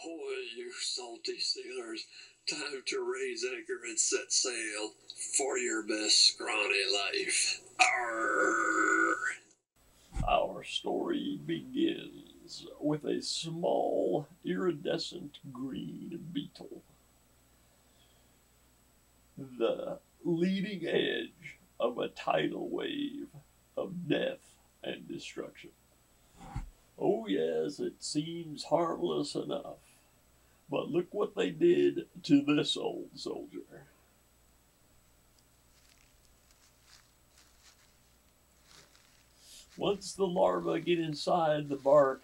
Ahoy, you salty sailors. Time to raise anchor and set sail for your best scrawny life. Arr! Our story begins with a small, iridescent green beetle. The leading edge of a tidal wave of death and destruction. Oh yes, it seems harmless enough, but look what they did to this old soldier. Once the larvae get inside the bark,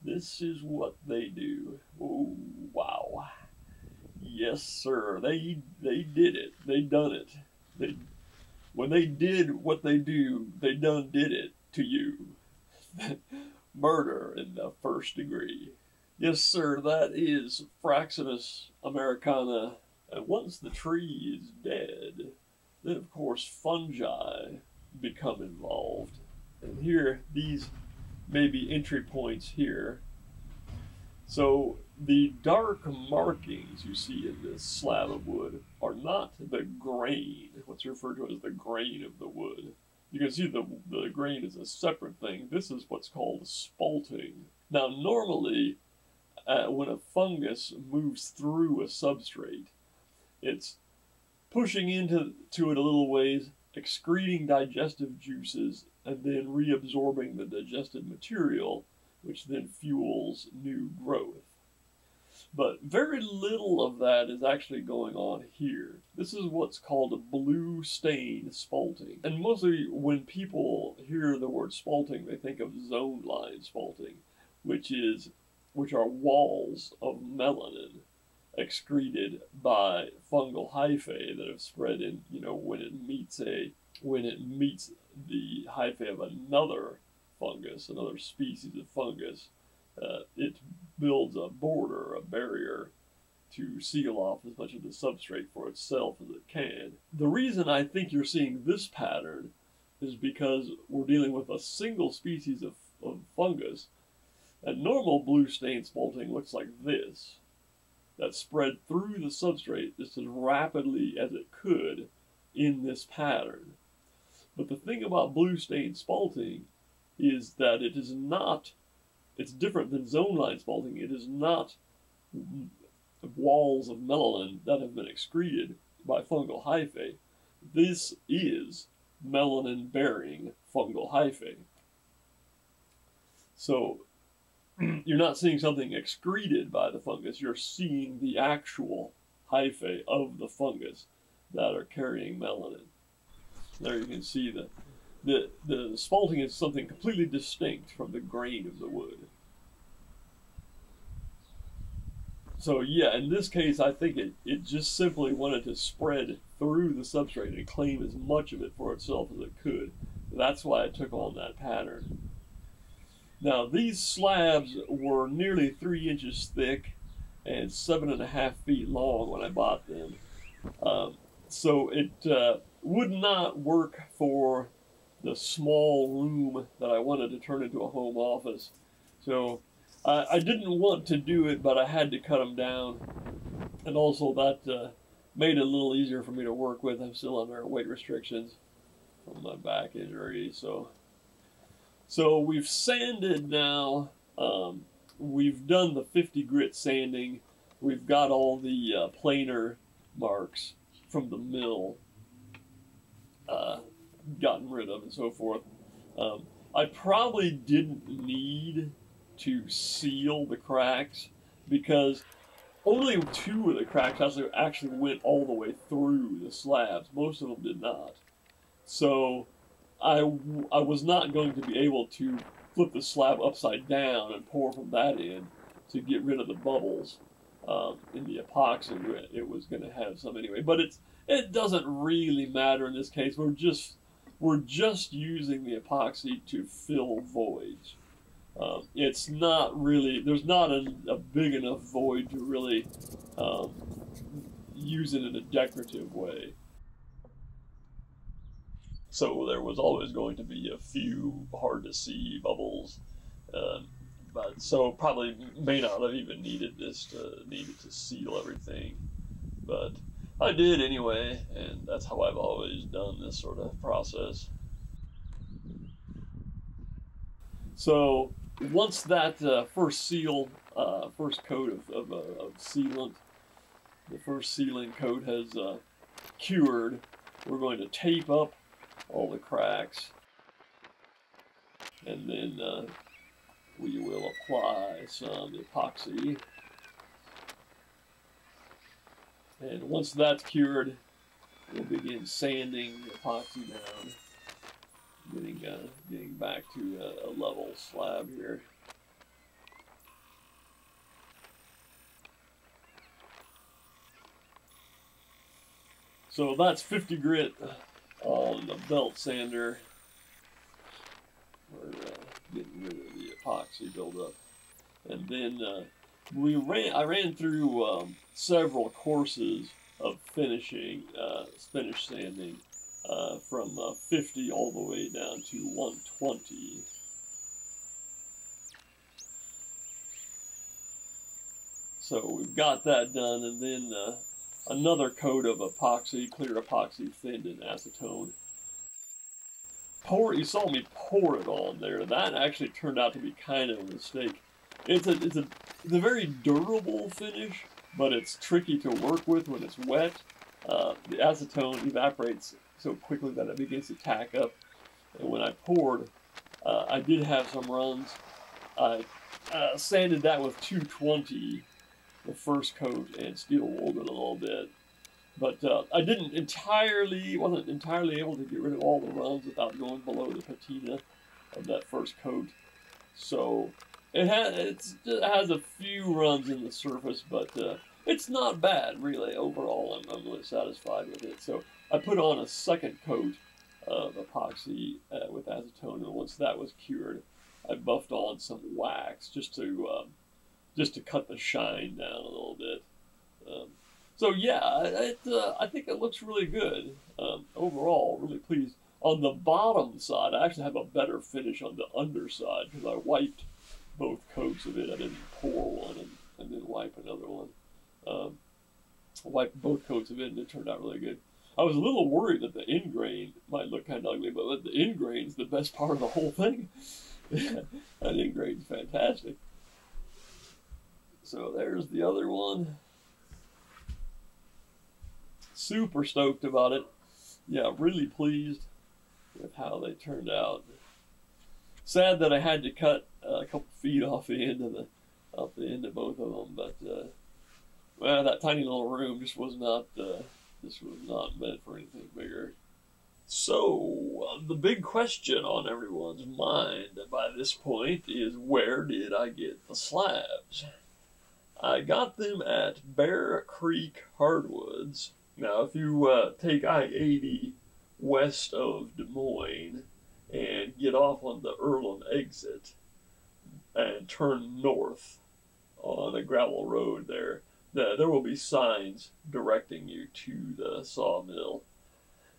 this is what they do. Oh, wow. Yes, sir, they did it. They done it. When they did what they do, they done did it to you. Murder in the first degree. Yes, sir, that is Fraxinus americana. And once the tree is dead, then of course fungi become involved. And here, these may be entry points here. So the dark markings you see in this slab of wood are not the grain, what's referred to as the grain of the wood. You can see the grain is a separate thing. This is what's called spalting. Now normally, when a fungus moves through a substrate, it's pushing into it a little ways, excreting digestive juices, and then reabsorbing the digested material, which then fuels new growth. But very little of that is actually going on here. This is what's called a blue stain spalting. And mostly when people hear the word spalting, they think of zone line spalting, which are walls of melanin excreted by fungal hyphae that have spread in, when it meets the hyphae of another fungus, another species of fungus. It builds a border, a barrier, to seal off as much of the substrate for itself as it can. The reason I think you're seeing this pattern is because we're dealing with a single species of fungus. And normal blue stain spalting looks like this, that spread through the substrate just as rapidly as it could in this pattern. But the thing about blue stain spalting is that it is not, it's different than zone line spalting. It is not walls of melanin that have been excreted by fungal hyphae. This is melanin-bearing fungal hyphae. So you're not seeing something excreted by the fungus, you're seeing the actual hyphae of the fungus that are carrying melanin. There you can see that the spalting is something completely distinct from the grain of the wood. So yeah, in this case, I think it just simply wanted to spread through the substrate and claim as much of it for itself as it could. That's why it took on that pattern. Now, these slabs were nearly 3 inches thick and 7.5 feet long when I bought them. So it would not work for the small room that I wanted to turn into a home office. So I didn't want to do it, but I had to cut them down. And also that made it a little easier for me to work with. I'm still under weight restrictions from my back injury. So we've sanded now. We've done the 50 grit sanding. We've got all the planer marks from the mill gotten rid of and so forth. I probably didn't need to seal the cracks because only 2 of the cracks actually went all the way through the slabs. Most of them did not. So I was not going to be able to flip the slab upside down and pour from that end to get rid of the bubbles in the epoxy. It was going to have some anyway, but it doesn't really matter in this case. We're just using the epoxy to fill voids. It's not really, there's not a big enough void to really use it in a decorative way. So there was always going to be a few hard to see bubbles but so probably may not have even needed to seal everything, but I did anyway, and that's how I've always done this sort of process. So once that first coat of sealant, the first sealing coat has cured, we're going to tape up all the cracks, and then we will apply some epoxy. And once that's cured, we'll begin sanding the epoxy down, getting back to a level slab here. So that's 50 grit on the belt sander. We're getting rid of the epoxy buildup, and then I ran through several courses of finish sanding from 50 all the way down to 120. So we've got that done, and then another coat of epoxy, clear epoxy thinned in acetone. You saw me pour it on there. That actually turned out to be kind of a mistake. It's a very durable finish, but it's tricky to work with when it's wet. The acetone evaporates so quickly that it begins to tack up. And when I poured, I did have some runs. I sanded that with 220, the first coat, and steel wooled it a little bit. But I wasn't entirely able to get rid of all the runs without going below the patina of that first coat. So it has a few runs in the surface, but it's not bad really. Overall, I'm really satisfied with it. So I put on a second coat of epoxy with acetone, and once that was cured, I buffed on some wax just to cut the shine down a little bit. So yeah, I think it looks really good. Overall, really pleased. On the bottom side, I actually have a better finish on the underside because I wiped both coats of it. I didn't pour one and then wipe another one. I wiped both coats of it, and it turned out really good. I was a little worried that the end grain might look kind of ugly, but the end grain's the best part of the whole thing. That end grain's fantastic. So there's the other one. Super stoked about it. Yeah, really pleased with how they turned out. Sad that I had to cut a couple feet off the end of both of them, but well, that tiny little room just was not meant for anything bigger. So the big question on everyone's mind by this point is, where did I get the slabs? I got them at Bear Creek Hardwoods. Now, if you take I-80 west of Des Moines and get off on the Earlham exit and turn north on a gravel road there will be signs directing you to the sawmill.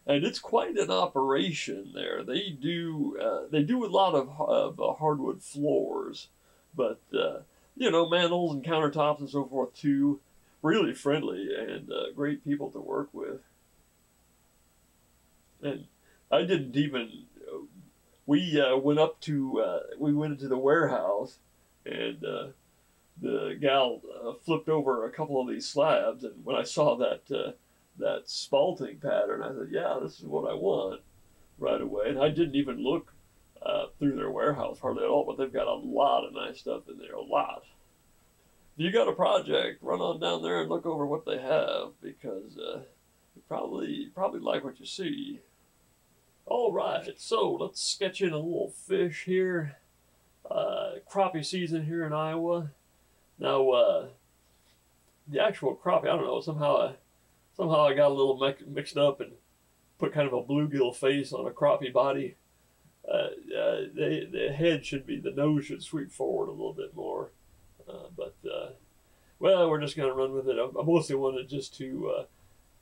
And it's quite an operation there. They do a lot of hardwood floors, but manholes and countertops and so forth too. Really friendly and great people to work with. And I didn't even. We went into the warehouse, and the gal flipped over a couple of these slabs, and when I saw that spalting pattern, I said, "Yeah, this is what I want," right away. And I didn't even look through their warehouse hardly at all, but they've got a lot of nice stuff in there, a lot. If you got a project, run on down there and look over what they have, because you probably like what you see. All right, so let's sketch in a little fish here. Crappie season here in Iowa. Now, the actual crappie, I don't know, somehow I got a little mixed up and put kind of a bluegill face on a crappie body. The nose should sweep forward a little bit more. Well, we're just going to run with it. I mostly wanted just to,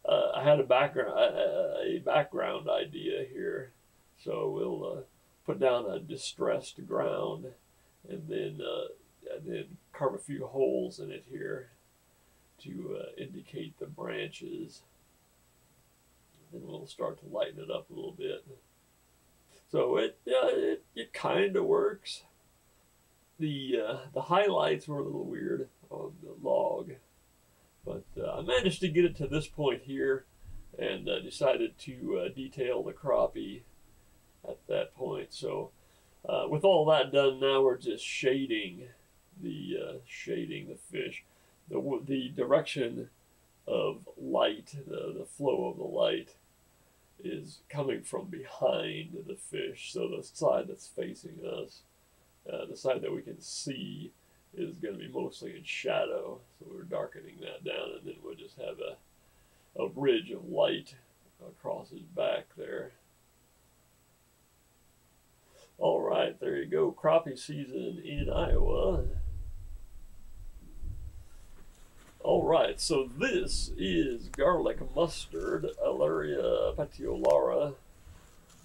I had a background idea here. So we'll put down a distressed ground and then and then carve a few holes in it here to indicate the branches. And we'll start to lighten it up a little bit. So it kind of works. The highlights were a little weird on the log, but I managed to get it to this point here, and decided to detail the crappie at that point. So with all that done, now we're just shading the fish. The direction of light, the flow of the light, is coming from behind the fish. So the side that's facing us, the side that we can see, is going to be mostly in shadow. So we're darkening that down, and then we'll just have a ridge of light across his back there. All right, there you go. Crappie season in Iowa. All right, so this is garlic mustard, Alaria petiolata.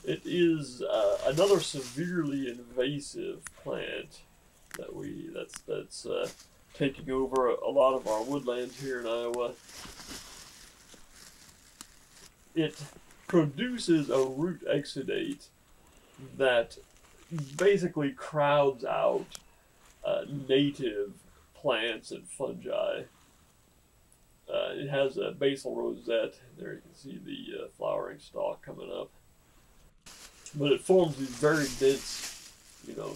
It is another severely invasive plant that's taking over a lot of our woodlands here in Iowa. It produces a root exudate that basically crowds out native plants and fungi. It has a basal rosette. There you can see the flowering stalk coming up. But it forms these very dense,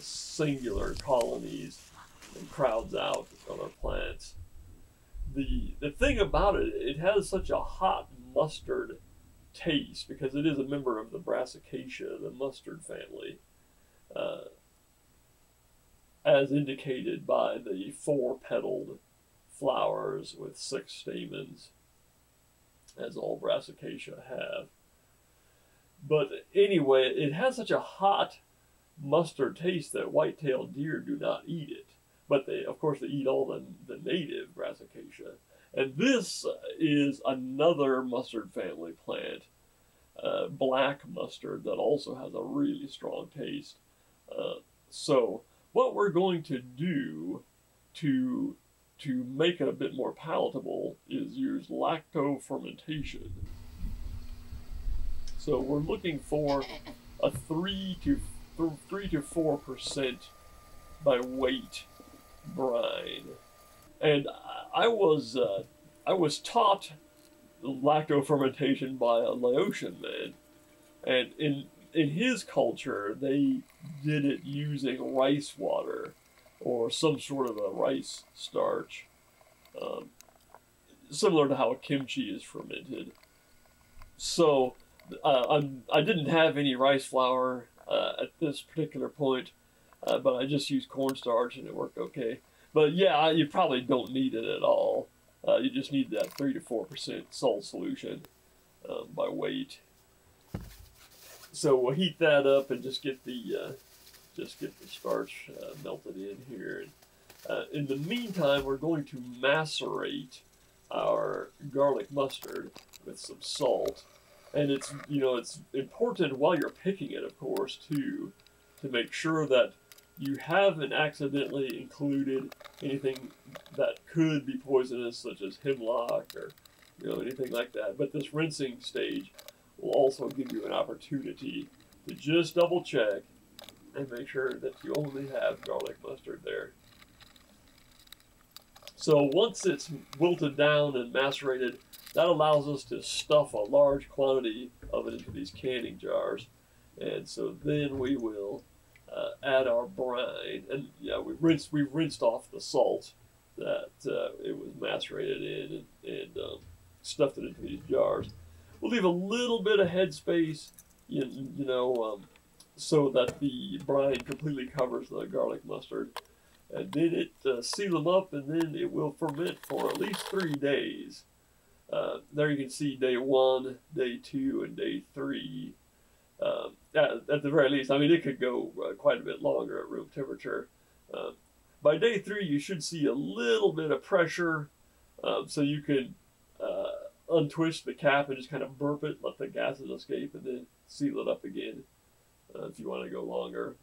singular colonies and crowds out other plants. The thing about it, it has such a hot mustard taste because it is a member of the Brassicaceae, the mustard family, as indicated by the 4-petaled flowers with 6 stamens, as all Brassicaceae have. But anyway, it has such a hot mustard taste that white-tailed deer do not eat it. But of course, they eat all the native Brassicaceae. And this is another mustard family plant, black mustard, that also has a really strong taste. So what we're going to do to make it a bit more palatable is use lacto fermentation. So we're looking for a 3 to 4% by weight brine, and I was taught lacto fermentation by a Laotian man, and in his culture they did it using rice water or some sort of a rice starch, similar to how kimchi is fermented. So I didn't have any rice flour at this particular point, but I just used cornstarch and it worked okay. But yeah, you probably don't need it at all. You just need that 3 to 4% salt solution by weight. So we'll heat that up and just get the starch melted in here. In the meantime, we're going to macerate our garlic mustard with some salt. And it's important while you're picking it, of course, too, to make sure that you haven't accidentally included anything that could be poisonous, such as hemlock or anything like that. But this rinsing stage will also give you an opportunity to just double check and make sure that you only have garlic mustard there. So once it's wilted down and macerated, that allows us to stuff a large quantity of it into these canning jars. And so then we will add our brine. And yeah, we've rinsed off the salt that it was macerated in and stuffed it into these jars. We'll leave a little bit of headspace, so that the brine completely covers the garlic mustard. And then seal them up, and then it will ferment for at least 3 days. There you can see day 1, day 2, and day 3. At the very least, I mean, it could go quite a bit longer at room temperature. By day 3, you should see a little bit of pressure, so you could untwist the cap and just kind of burp it, let the gases escape, and then seal it up again if you want to go longer.